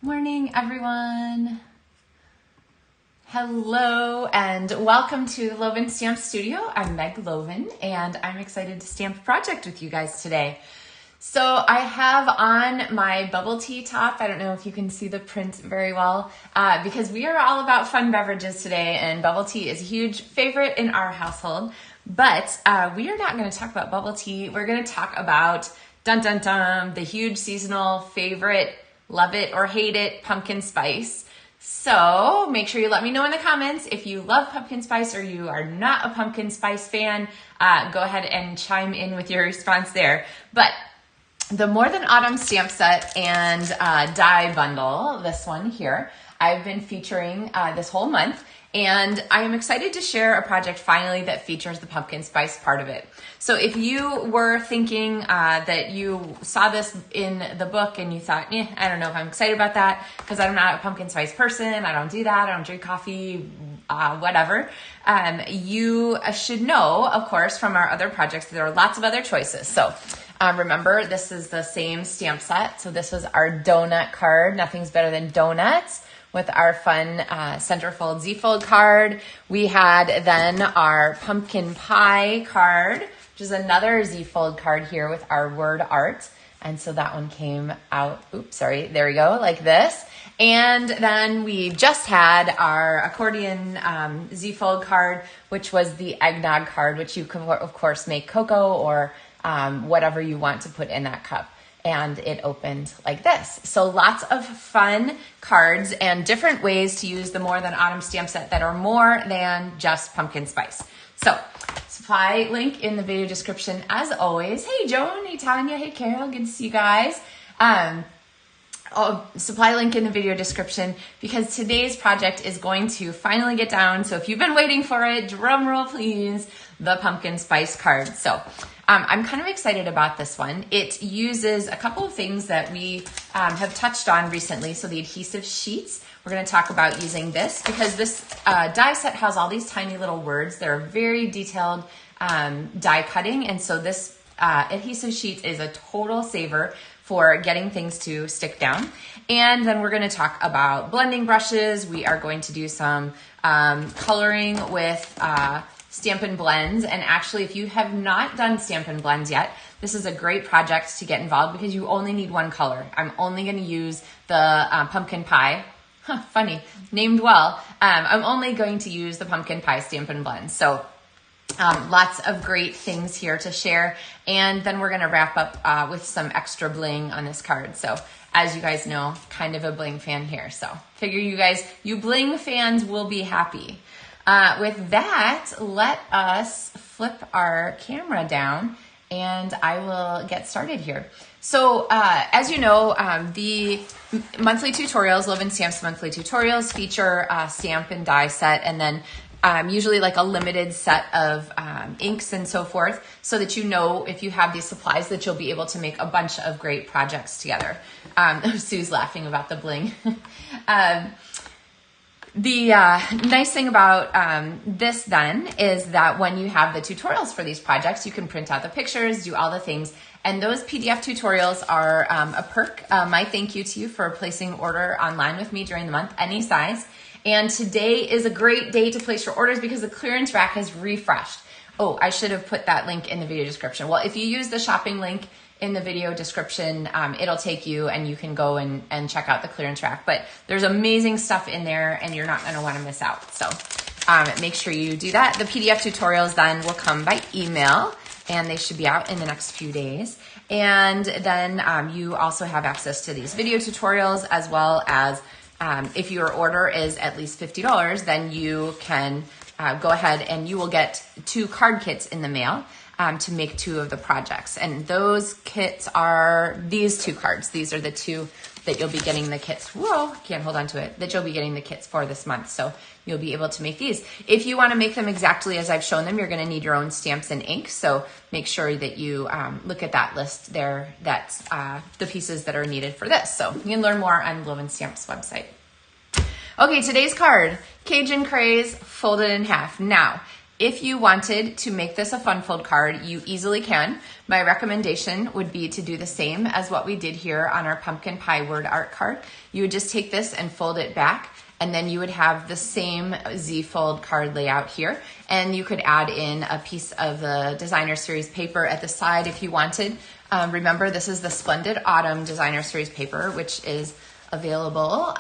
Morning, everyone. Hello and welcome to the Loven Stamp Studio. I'm Meg Loven and I'm excited to stamp a project with you guys today. So I have on my bubble tea top. I don't know if you can see the print very well because we are all about fun beverages today, and bubble tea is a huge favorite in our household. But we are not going to talk about bubble tea. We're going to talk about dun dun dun, the huge seasonal favorite, love it or hate it, pumpkin spice. So make sure you let me know in the comments if you love pumpkin spice or you are not a pumpkin spice fan. Go ahead and chime in with your response there. But the More Than Autumn stamp set and die bundle, this one here, I've been featuring this whole month. And I am excited to share a project finally that features the pumpkin spice part of it. So if you were thinking that you saw this in the book and you thought, I don't know if I'm excited about that because I'm not a pumpkin spice person, I don't do that, I don't drink coffee, whatever, you should know, of course, from our other projects, there are lots of other choices. So remember, this is the same stamp set. So this was our donut card, Nothing's Better Than Donuts, with our fun centerfold Z-fold card. We had then our pumpkin pie card, which is another Z-fold card here with our word art. And so that one came out, there we go, like this. And then we just had our accordion Z-fold card, which was the eggnog card, which you can, of course, make cocoa or whatever you want to put in that cup. And it opened like this. So lots of fun cards and different ways to use the More Than Autumn stamp set that are more than just pumpkin spice. So supply link in the video description as always. Hey Joan, hey Tanya, hey Carol, good to see you guys. Supply link in the video description because today's project is going to finally get down. So if you've been waiting for it, drum roll please, the pumpkin spice card. So I'm kind of excited about this one. It uses a couple of things that we have touched on recently. So the adhesive sheets, we're going to talk about using this because this die set has all these tiny little words. They're very detailed die cutting. And so this adhesive sheet is a total saver for getting things to stick down. And then we're going to talk about blending brushes. We are going to do some coloring with Stampin' Blends. And actually, if you have not done Stampin' Blends yet, this is a great project to get involved because you only need one color. I'm only going to use the pumpkin pie. Funny, named well. I'm only going to use the pumpkin pie Stampin' Blends. So lots of great things here to share. And then we're going to wrap up with some extra bling on this card. So as you guys know, kind of a bling fan here. So figure you bling fans will be happy. With that, let us flip our camera down and I will get started here. So as you know, the monthly tutorials, LovenStamps Monthly Tutorials feature a stamp and die set and then usually like a limited set of inks and so forth so that you know if you have these supplies that you'll be able to make a bunch of great projects together. Sue's laughing about the bling. The nice thing about this then is that when you have the tutorials for these projects, you can print out the pictures, do all the things, and those PDF tutorials are a perk. My thank you to you for placing order online with me during the month, any size. And today is a great day to place your orders because the clearance rack has refreshed. Oh, I should have put that link in the video description. Well, if you use the shopping link in the video description, it'll take you and you can go and check out the clearance rack. But there's amazing stuff in there and you're not going to want to miss out. So make sure you do that. The PDF tutorials then will come by email and they should be out in the next few days. And then you also have access to these video tutorials as well as if your order is at least $50, then you can go ahead and you will get 2 card kits in the mail to make 2 of the projects. And those kits are these 2 cards. These are the 2 that you'll be getting the kits. Whoa, can't hold on to it. That you'll be getting the kits for this month. So you'll be able to make these. If you want to make them exactly as I've shown them, you're going to need your own stamps and ink. So make sure that you look at that list there. That's the pieces that are needed for this. So you can learn more on LovenStamps website. Okay, today's card, Cajun Craze folded in half. Now, If you wanted to make this a fun fold card, you easily can. My recommendation would be to do the same as what we did here on our pumpkin pie word art card. You would just take this and fold it back, and then you would have the same Z fold card layout here. And you could add in a piece of the designer series paper at the side if you wanted. Remember, this is the Splendid Autumn designer series paper, which is available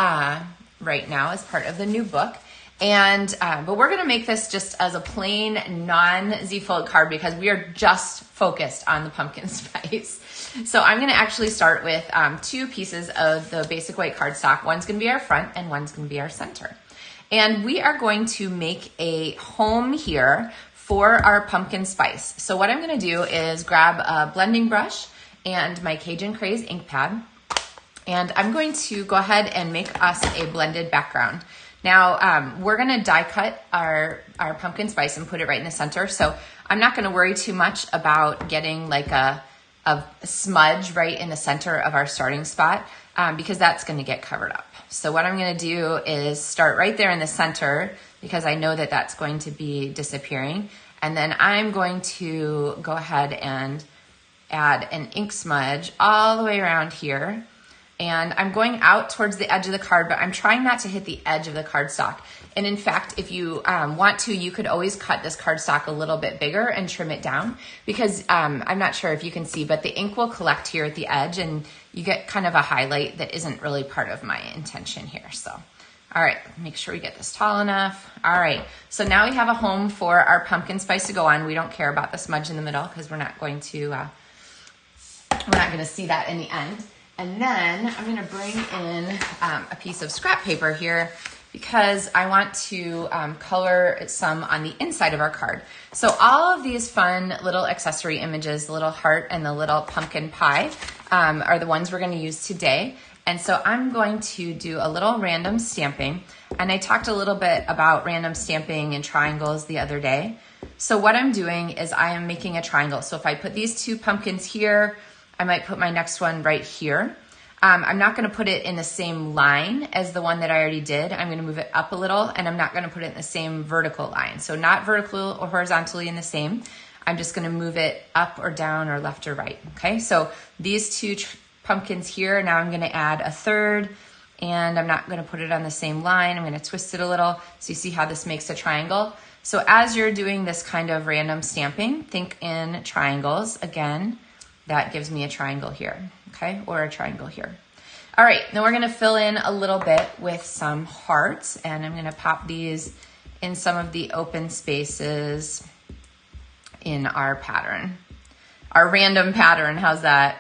right now as part of the new book. And but we're gonna make this just as a plain non-Z fold card because we are just focused on the pumpkin spice. So I'm gonna actually start with 2 pieces of the basic white cardstock. One's gonna be our front and one's gonna be our center. And we are going to make a home here for our pumpkin spice. So what I'm gonna do is grab a blending brush and my Cajun Craze ink pad, and I'm going to go ahead and make us a blended background. Now, we're gonna die cut our pumpkin spice and put it right in the center. So I'm not gonna worry too much about getting like a smudge right in the center of our starting spot because that's gonna get covered up. So what I'm gonna do is start right there in the center because I know that that's going to be disappearing. And then I'm going to go ahead and add an ink smudge all the way around here. And I'm going out towards the edge of the card, but I'm trying not to hit the edge of the cardstock. And in fact, if you want to, you could always cut this cardstock a little bit bigger and trim it down because I'm not sure if you can see, but the ink will collect here at the edge and you get kind of a highlight that isn't really part of my intention here. So, all right, make sure we get this tall enough. All right, so now we have a home for our pumpkin spice to go on. We don't care about the smudge in the middle because we're not going to see that in the end. And then I'm gonna bring in a piece of scrap paper here because I want to color some on the inside of our card. So all of these fun little accessory images, the little heart and the little pumpkin pie are the ones we're gonna use today. And so I'm going to do a little random stamping. And I talked a little bit about random stamping and triangles the other day. So what I'm doing is I am making a triangle. So if I put these 2 pumpkins here, I might put my next one right here. I'm not gonna put it in the same line as the one that I already did. I'm gonna move it up a little and I'm not gonna put it in the same vertical line. So not vertical or horizontally in the same. I'm just gonna move it up or down or left or right, okay? So these 2 pumpkins here, now I'm gonna add a third and I'm not gonna put it on the same line. I'm gonna twist it a little so you see how this makes a triangle. So as you're doing this kind of random stamping, think in triangles again. That gives me a triangle here, okay? Or a triangle here. All right, now we're gonna fill in a little bit with some hearts and I'm gonna pop these in some of the open spaces in our pattern. Our random pattern, how's that?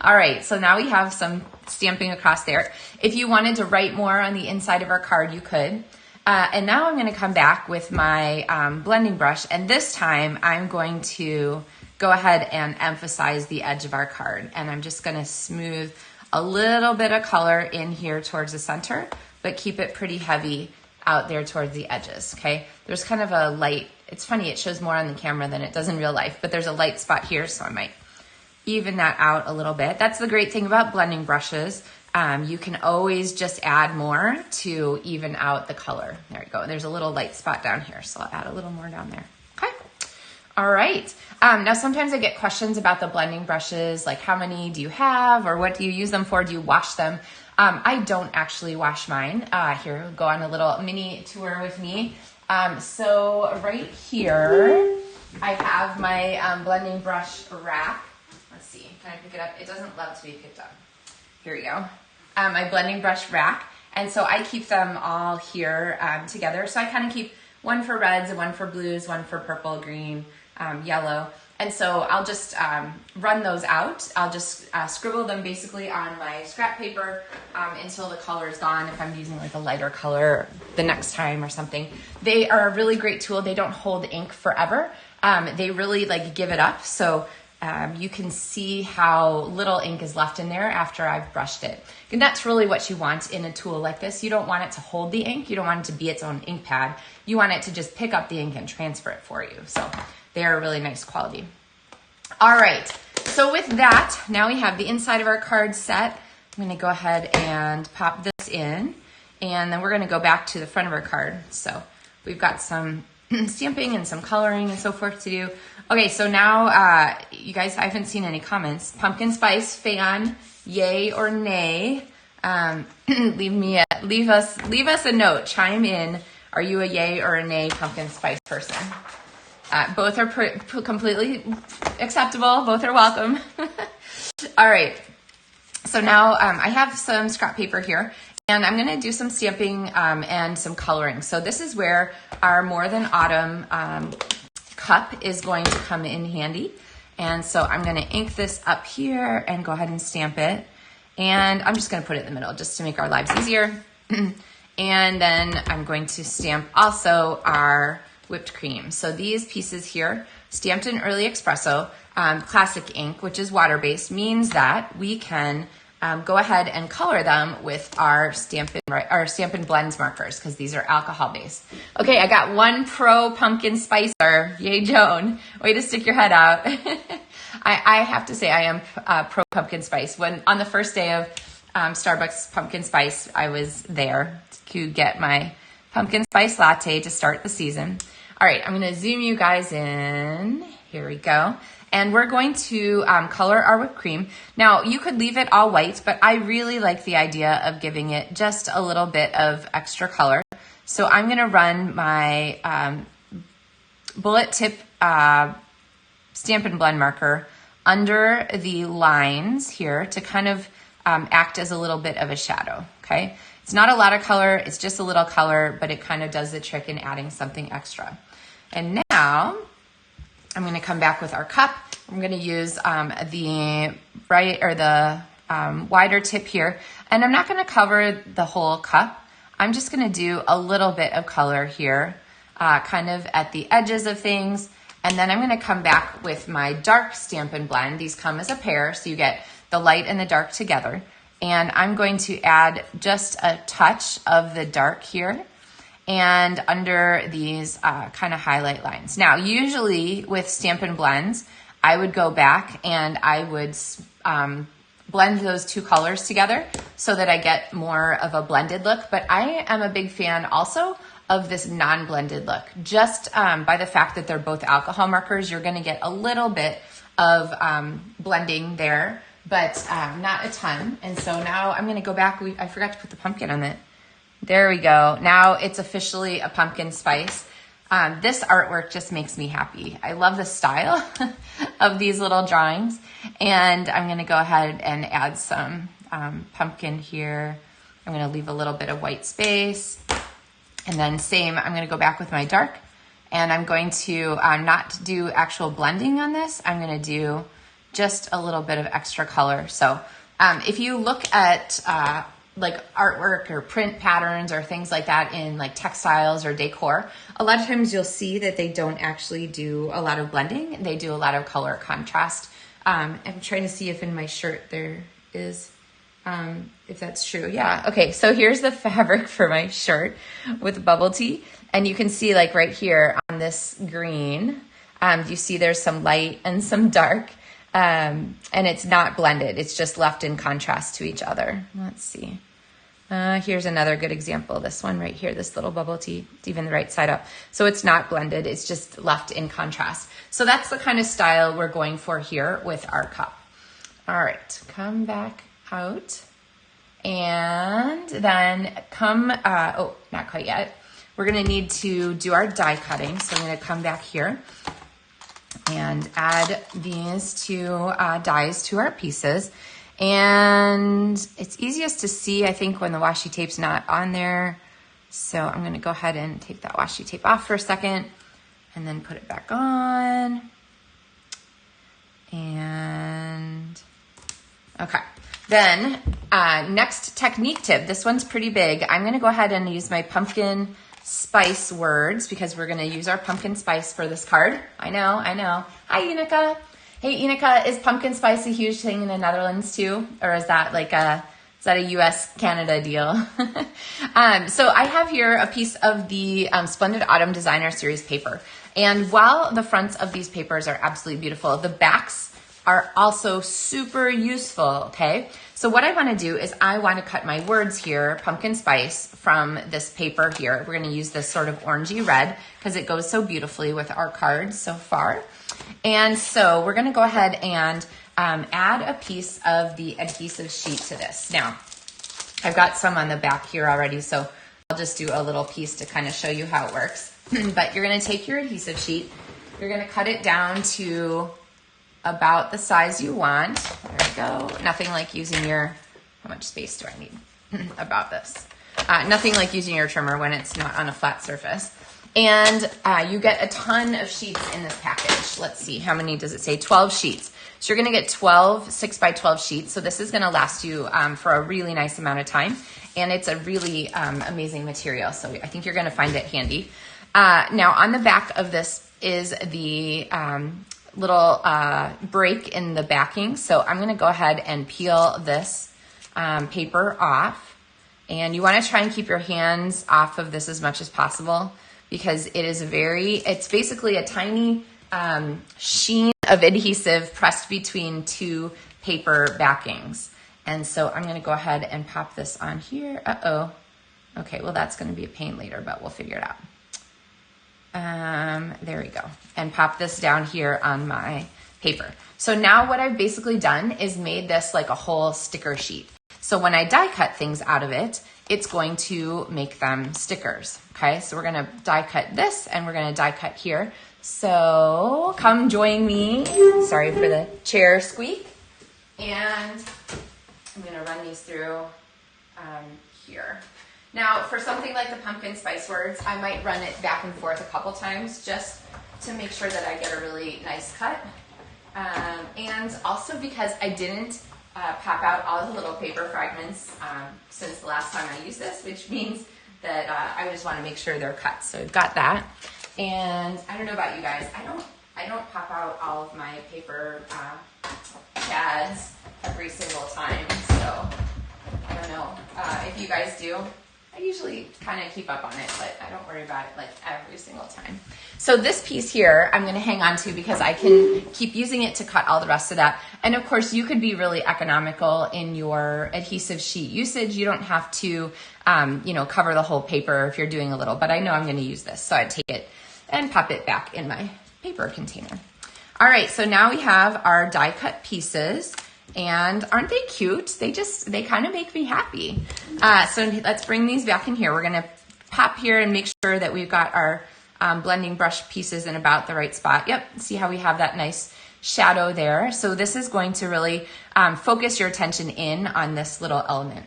All right, so now we have some stamping across there. If you wanted to write more on the inside of our card, you could. And now I'm gonna come back with my blending brush and this time I'm going to go ahead and emphasize the edge of our card. And I'm just gonna smooth a little bit of color in here towards the center, but keep it pretty heavy out there towards the edges, okay? There's kind of a light, it's funny, it shows more on the camera than it does in real life, but there's a light spot here, so I might even that out a little bit. That's the great thing about blending brushes. You can always just add more to even out the color. There we go, there's a little light spot down here, so I'll add a little more down there, okay? All right, now sometimes I get questions about the blending brushes, like how many do you have or what do you use them for? Do you wash them? I don't actually wash mine. Here, we'll go on a little mini tour with me. So right here, I have my blending brush rack. Let's see, can I pick it up? It doesn't love to be picked up. Here we go. My blending brush rack. And so I keep them all here together. So I kind of keep one for reds and one for blues, one for purple, green, yellow. And so I'll just run those out. I'll just scribble them basically on my scrap paper until the color is gone if I'm using like a lighter color the next time or something. They are a really great tool. They don't hold ink forever. They really like give it up. So you can see how little ink is left in there after I've brushed it. And that's really what you want in a tool like this. You don't want it to hold the ink. You don't want it to be its own ink pad. You want it to just pick up the ink and transfer it for you. So they're really nice quality. All right, so with that, now we have the inside of our card set. I'm gonna go ahead and pop this in, and then we're gonna go back to the front of our card. So we've got some stamping and some coloring and so forth to do. Okay, so now, you guys, I haven't seen any comments. Pumpkin spice fan, yay or nay? Leave us a note. Chime in. Are you a yay or a nay pumpkin spice person? Both are completely acceptable. Both are welcome. All right. So now I have some scrap paper here, and I'm going to do some stamping and some coloring. So this is where our More Than Autumn cup is going to come in handy. And so I'm going to ink this up here and go ahead and stamp it. And I'm just going to put it in the middle just to make our lives easier. And then I'm going to stamp also our whipped cream. So these pieces here, stamped in Early Espresso, classic ink, which is water-based, means that we can go ahead and color them with our Stampin' Blends markers, because these are alcohol-based. Okay, I got one pro pumpkin spicer. Yay, Joan. Way to stick your head out. I have to say I am pro pumpkin spice. When on the first day of Starbucks pumpkin spice, I was there to get my pumpkin spice latte to start the season. All right, I'm going to zoom you guys in. Here we go. And we're going to color our whipped cream. Now, you could leave it all white, but I really like the idea of giving it just a little bit of extra color. So I'm going to run my bullet tip Stampin' Blend marker under the lines here to kind of act as a little bit of a shadow, okay? It's not a lot of color, it's just a little color, but it kind of does the trick in adding something extra. And now I'm going to come back with our cup. I'm going to use the wider tip here, and I'm not going to cover the whole cup. I'm just going to do a little bit of color here, kind of at the edges of things. And then I'm going to come back with my dark Stampin' Blend. These come as a pair, so you get the light and the dark together. And I'm going to add just a touch of the dark here and under these kind of highlight lines. Now, usually with Stampin' Blends, I would go back and I would blend those two colors together so that I get more of a blended look. But I am a big fan also of this non-blended look. Just by the fact that they're both alcohol markers, you're going to get a little bit of blending there, but not a ton. And so now I'm going to go back. I forgot to put the pumpkin on it. There we go. Now it's officially a pumpkin spice. This artwork just makes me happy. I love the style of these little drawings. And I'm going to go ahead and add some pumpkin here. I'm going to leave a little bit of white space. And then same, I'm going to go back with my dark. And I'm going to not do actual blending on this. I'm going to do just a little bit of extra color. So if you look at like artwork or print patterns or things like that in like textiles or decor, a lot of times you'll see that they don't actually do a lot of blending. They do a lot of color contrast. I'm trying to see if in my shirt there is, if that's true. Yeah. Okay. So here's the fabric for my shirt with bubble tea. And you can see like right here on this green, you see there's some light and some dark. And it's not blended. It's just left in contrast to each other. Let's see. Here's another good example. This one right here, this little bubble tea, it's even the right side up. So it's not blended. It's just left in contrast. So that's the kind of style we're going for here with our cup. All right, come back out. And then come, oh, not quite yet. We're going to need to do our die cutting. So I'm going to come back here and add these two dies to our pieces. And it's easiest to see, I think, when the washi tape's not on there. So I'm going to go ahead and take that washi tape off for a second and then put it back on. And okay. Then next technique tip. This one's pretty big. I'm going to go ahead and use my pumpkin spice words because we're going to use our pumpkin spice for this card. I know. Hi, Unica. Hey, Unica, is pumpkin spice a huge thing in the Netherlands too? Or is that like a US-Canada deal? So I have here a piece of the Splendid Autumn Designer Series paper. And while the fronts of these papers are absolutely beautiful, the backs are also super useful, okay? So what I wanna do is I wanna cut my words here, pumpkin spice, from this paper here. We're gonna use this sort of orangey red because it goes so beautifully with our cards so far. And so we're gonna go ahead and add a piece of the adhesive sheet to this. Now, I've got some on the back here already, so I'll just do a little piece to kind of show you how it works. But you're gonna take your adhesive sheet, you're gonna cut it down to about the size you want. There we go. Nothing like using your, how much space do I need? About this. Nothing like using your trimmer when it's not on a flat surface. And you get a ton of sheets in this package. Let's see, how many does it say? 12 sheets. So you're gonna get 12 6x12 sheets. So this is gonna last you for a really nice amount of time. And it's a really amazing material. So I think you're gonna find it handy. Now on the back of this is the little break in the backing. So I'm gonna go ahead and peel this paper off. And you wanna try and keep your hands off of this as much as possible because it is it's basically a tiny sheen of adhesive pressed between two paper backings. And so I'm gonna go ahead and pop this on here. Uh-oh. Okay, well that's gonna be a pain later, but we'll figure it out. There we go. And pop this down here on my paper. So now what I've basically done is made this like a whole sticker sheet. So when I die cut things out of it, it's going to make them stickers. Okay, so we're gonna die cut this and we're gonna die cut here. So come join me. Sorry for the chair squeak. And I'm gonna run these through here. Now, for something like the pumpkin spice words, I might run it back and forth a couple times just to make sure that I get a really nice cut. And also because I didn't pop out all the little paper fragments since the last time I used this, which means that I just want to make sure they're cut. So I've got that. And I don't know about you guys, I don't pop out all of my paper pads every single time. So I don't know if you guys do. I usually kind of keep up on it, but I don't worry about it like every single time. So this piece here, I'm going to hang on to because I can keep using it to cut all the rest of that. And of course, you could be really economical in your adhesive sheet usage. You don't have to, cover the whole paper if you're doing a little, but I know I'm going to use this. So I take it and pop it back in my paper container. All right, so now we have our die cut pieces. And aren't they cute? They kind of make me happy. So let's bring these back in here. We're gonna pop here and make sure that we've got our blending brush pieces in about the right spot. Yep, see how we have that nice shadow there. So this is going to really focus your attention in on this little element.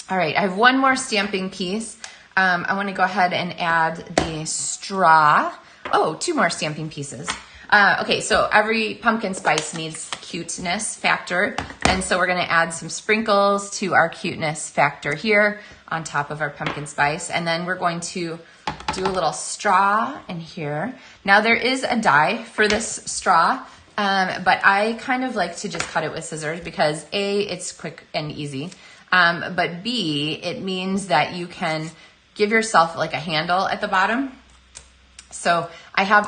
All right, I have one more stamping piece. I wanna go ahead and add the straw. Oh, two more stamping pieces. Okay, so every pumpkin spice needs cuteness factor, and so we're gonna add some sprinkles to our cuteness factor here on top of our pumpkin spice, and then we're going to do a little straw in here. Now there is a die for this straw, but I kind of like to just cut it with scissors because A, it's quick and easy, but B, it means that you can give yourself like a handle at the bottom. So I have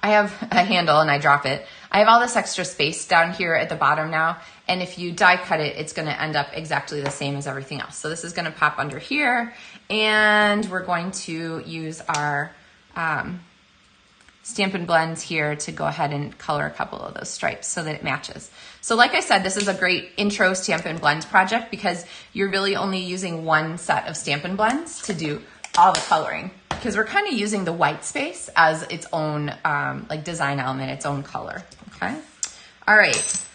a handle and I drop it. I have all this extra space down here at the bottom now, and if you die cut it, it's gonna end up exactly the same as everything else. So this is gonna pop under here, and we're going to use our Stampin' Blends here to go ahead and color a couple of those stripes so that it matches. So like I said, this is a great intro Stampin' Blends project because you're really only using one set of Stampin' Blends to do all the coloring, because we're kind of using the white space as its own like design element, its own color, okay? All right.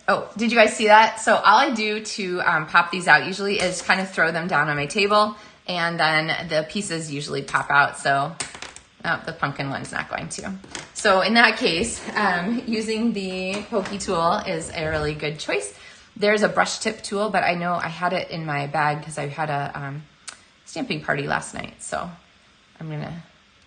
Oh, did you guys see that? So all I do to pop these out usually is kind of throw them down on my table, and then the pieces usually pop out. So the pumpkin one's not going to. So in that case, using the pokey tool is a really good choice. There's a brush tip tool, but I know I had it in my bag because I had a stamping party last night. So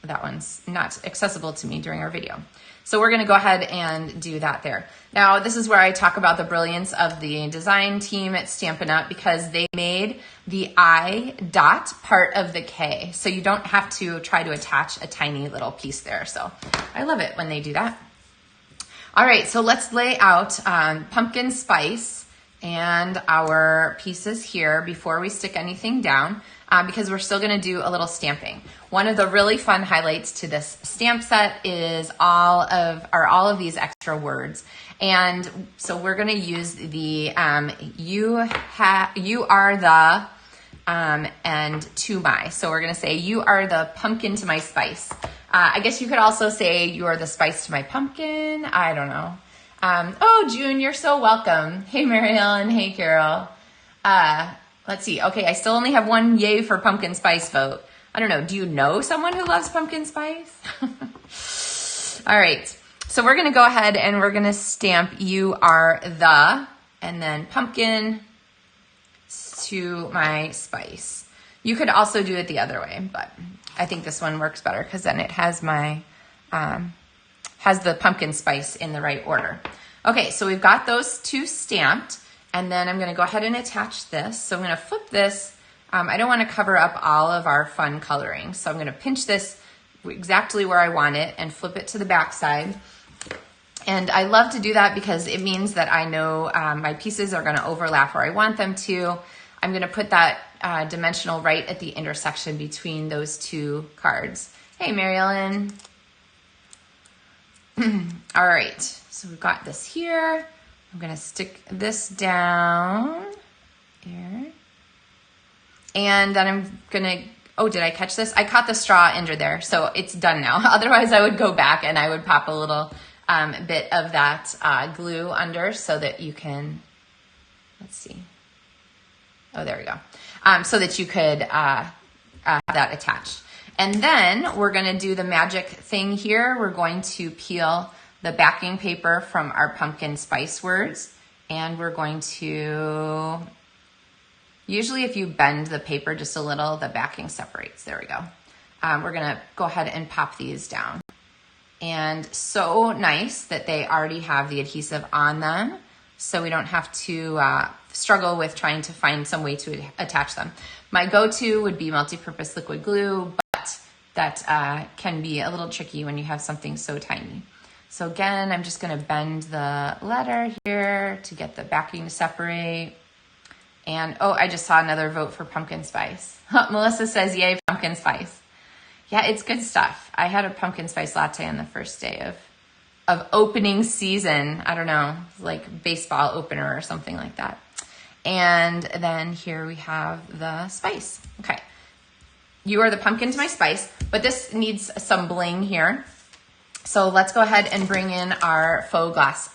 that one's not accessible to me during our video. So we're gonna go ahead and do that there. Now, this is where I talk about the brilliance of the design team at Stampin' Up, because they made the I dot part of the K. So you don't have to try to attach a tiny little piece there. So I love it when they do that. All right, so let's lay out pumpkin spice and our pieces here before we stick anything down, because we're still gonna do a little stamping. One of the really fun highlights to this stamp set is all of these extra words. And so we're gonna use the you are the and to my. So we're gonna say you are the pumpkin to my spice. I guess you could also say you are the spice to my pumpkin. I don't know. Oh, June, you're so welcome. Hey, Mary Ellen. Hey, Carol. Let's see. Okay, I still only have one yay for pumpkin spice vote. I don't know. Do you know someone who loves pumpkin spice? All right. So we're going to go ahead and we're going to stamp you are the, and then pumpkin to my spice. You could also do it the other way, but I think this one works better because then it has my, has the pumpkin spice in the right order. Okay, so we've got those two stamped, and then I'm gonna go ahead and attach this. So I'm gonna flip this. I don't wanna cover up all of our fun coloring. So I'm gonna pinch this exactly where I want it and flip it to the back side. And I love to do that because it means that I know my pieces are gonna overlap where I want them to. I'm gonna put that dimensional right at the intersection between those two cards. Hey, Mary Ellen. All right, so we've got this here. I'm gonna stick this down here. And then I'm gonna, oh, did I catch this? I caught the straw under there, so it's done now. Otherwise I would go back and I would pop a little bit of that glue under so that you can, let's see. Oh, there we go. So that you could have that attached. And then we're gonna do the magic thing here. We're going to peel the backing paper from our pumpkin spice words. And we're going to, usually if you bend the paper just a little, the backing separates. There we go. We're gonna go ahead and pop these down. And so nice that they already have the adhesive on them, so we don't have to struggle with trying to find some way to attach them. My go-to would be multi-purpose liquid glue, but that can be a little tricky when you have something so tiny. So again, I'm just gonna bend the letter here to get the backing to separate. And oh, I just saw another vote for pumpkin spice. Melissa says, yay, pumpkin spice. Yeah, it's good stuff. I had a pumpkin spice latte on the first day of opening season. I don't know, like baseball opener or something like that. And then here we have the spice. Okay, you are the pumpkin to my spice, but this needs some bling here. So let's go ahead and bring in our faux glass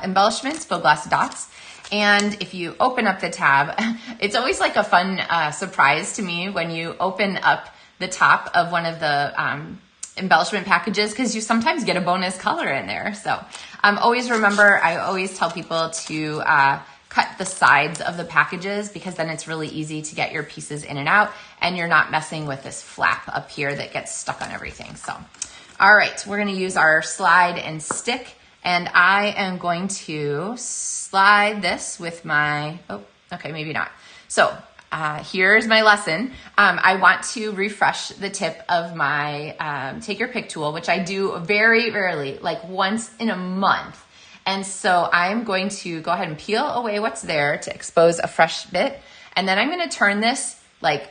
embellishments, faux glass dots. And if you open up the tab, it's always like a fun surprise to me when you open up the top of one of the embellishment packages, because you sometimes get a bonus color in there. So always remember, I always tell people to cut the sides of the packages, because then it's really easy to get your pieces in and out and you're not messing with this flap up here that gets stuck on everything. So, all right, we're gonna use our slide and stick, and I am going to slide this with my, oh, okay, maybe not. So here's my lesson. I want to refresh the tip of my Take Your Pick tool, which I do very rarely, like once in a month. And so I'm going to go ahead and peel away what's there to expose a fresh bit. And then I'm gonna turn this like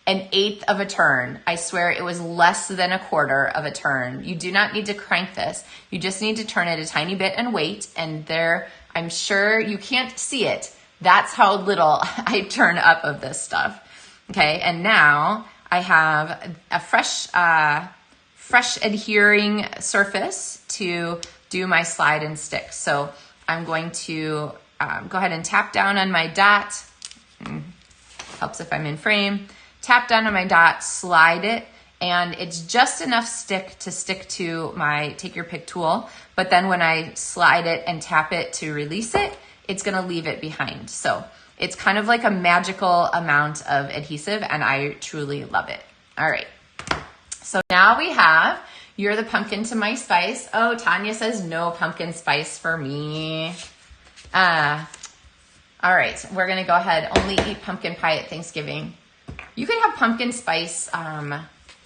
1/8 of a turn. I swear it was less than 1/4 of a turn. You do not need to crank this. You just need to turn it a tiny bit and wait. And there, I'm sure you can't see it. That's how little I turn up of this stuff. Okay, and now I have a fresh adhering surface to do my slide and stick. So I'm going to go ahead and tap down on my dot. Helps if I'm in frame. Tap down on my dot, slide it, and it's just enough stick to my Take Your Pick tool. But then when I slide it and tap it to release it, it's gonna leave it behind. So it's kind of like a magical amount of adhesive, and I truly love it. All right, so now we have You're the Pumpkin to My Spice. Oh, Tanya says no pumpkin spice for me. All right, we're gonna go ahead, only eat pumpkin pie at Thanksgiving. You could have pumpkin spice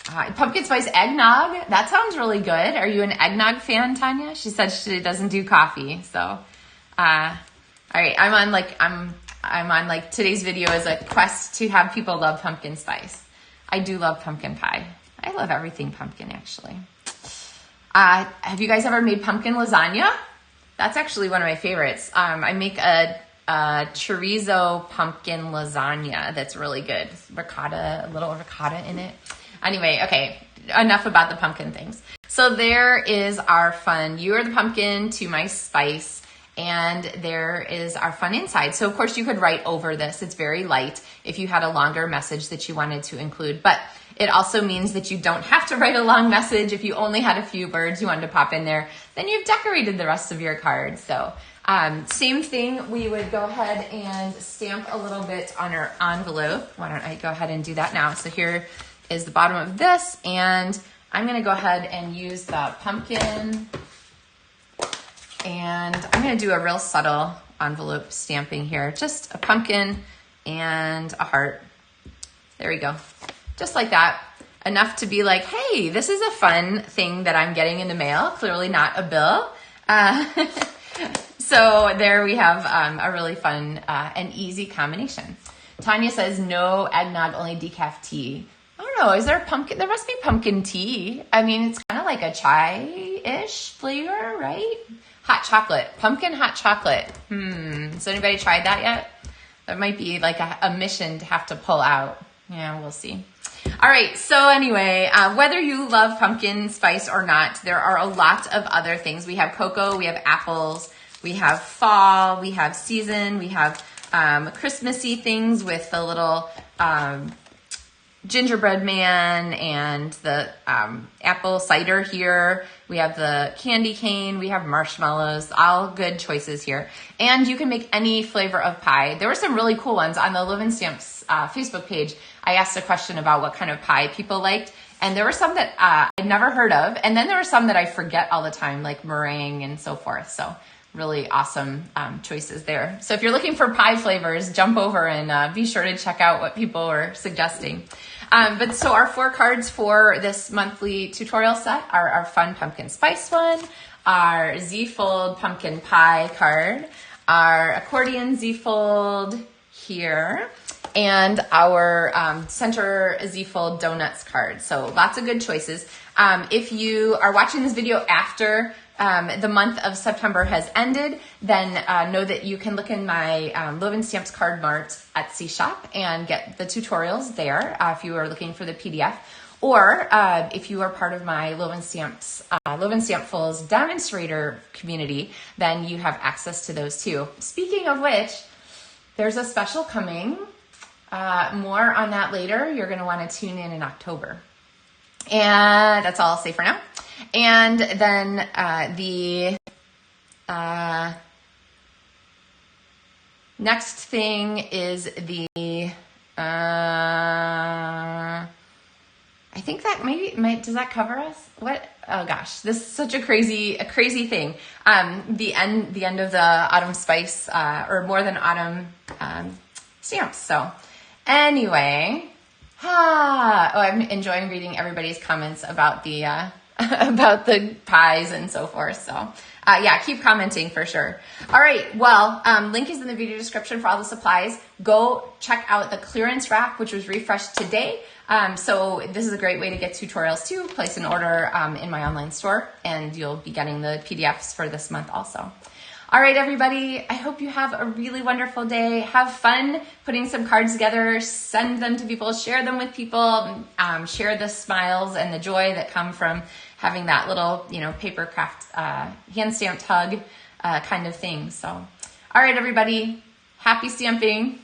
Pumpkin spice eggnog. That sounds really good. Are you an eggnog fan, Tanya? She said she doesn't do coffee. So, all right. I'm on like today's video is a quest to have people love pumpkin spice. I do love pumpkin pie. I love everything pumpkin, actually. Have you guys ever made pumpkin lasagna? That's actually one of my favorites. I make a chorizo pumpkin lasagna that's really good. Ricotta, a little ricotta in it. Anyway, okay, enough about the pumpkin things. So there is our fun, you are the pumpkin to my spice, and there is our fun inside. So of course you could write over this. It's very light if you had a longer message that you wanted to include, but it also means that you don't have to write a long message. If you only had a few words you wanted to pop in there, then you've decorated the rest of your card. So same thing, we would go ahead and stamp a little bit on our envelope. Why don't I go ahead and do that now? So here is the bottom of this, and I'm gonna go ahead and use the pumpkin, and I'm gonna do a real subtle envelope stamping here. Just a pumpkin and a heart. There we go. Just like that. Enough to be like, hey, this is a fun thing that I'm getting in the mail. Clearly not a bill. So there we have a really fun and easy combination. Tanya says no eggnog, only decaf tea. I don't know, is there pumpkin? There must be pumpkin tea. I mean, it's kind of like a chai-ish flavor, right? Hot chocolate, pumpkin hot chocolate. Has anybody tried that yet? That might be like a mission to have to pull out. Yeah, we'll see. All right, so anyway, whether you love pumpkin spice or not, there are a lot of other things. We have cocoa, we have apples, we have fall, we have season, we have Christmassy things with the little gingerbread man and the apple cider here. We have the candy cane, we have marshmallows, all good choices here. And you can make any flavor of pie. There were some really cool ones on the LovenStamps Facebook page. I asked a question about what kind of pie people liked, and there were some that I'd never heard of, and then there were some that I forget all the time, like meringue and so forth. So really awesome choices there. So if you're looking for pie flavors, jump over and be sure to check out what people were suggesting. But so our 4 cards for this monthly tutorial set are our fun pumpkin spice one, our Z-fold pumpkin pie card, our accordion Z-fold here, and our center Z-fold donuts card. So lots of good choices. If you are watching this video after the month of September has ended, then know that you can look in my LovenStamps Card Mart Etsy shop and get the tutorials there if you are looking for the PDF. Or if you are part of my LovenStampfuls demonstrator community, then you have access to those too. Speaking of which, there's a special coming. More on that later. You're going to want to tune in October. And that's all I'll say for now. And then the next thing is the, I think that does that cover us? What? Oh gosh, this is such a crazy thing. The end of the autumn spice, or more than autumn stamps. So anyway, I'm enjoying reading everybody's comments about the about the pies and so forth. So yeah, keep commenting for sure. All right, well, link is in the video description for all the supplies. Go check out the clearance rack, which was refreshed today. So this is a great way to get tutorials too. Place an order in my online store, and you'll be getting the PDFs for this month also. All right, everybody, I hope you have a really wonderful day. Have fun putting some cards together, send them to people, share them with people, share the smiles and the joy that come from having that little, paper craft, hand-stamped hug kind of thing. So, all right, everybody, happy stamping.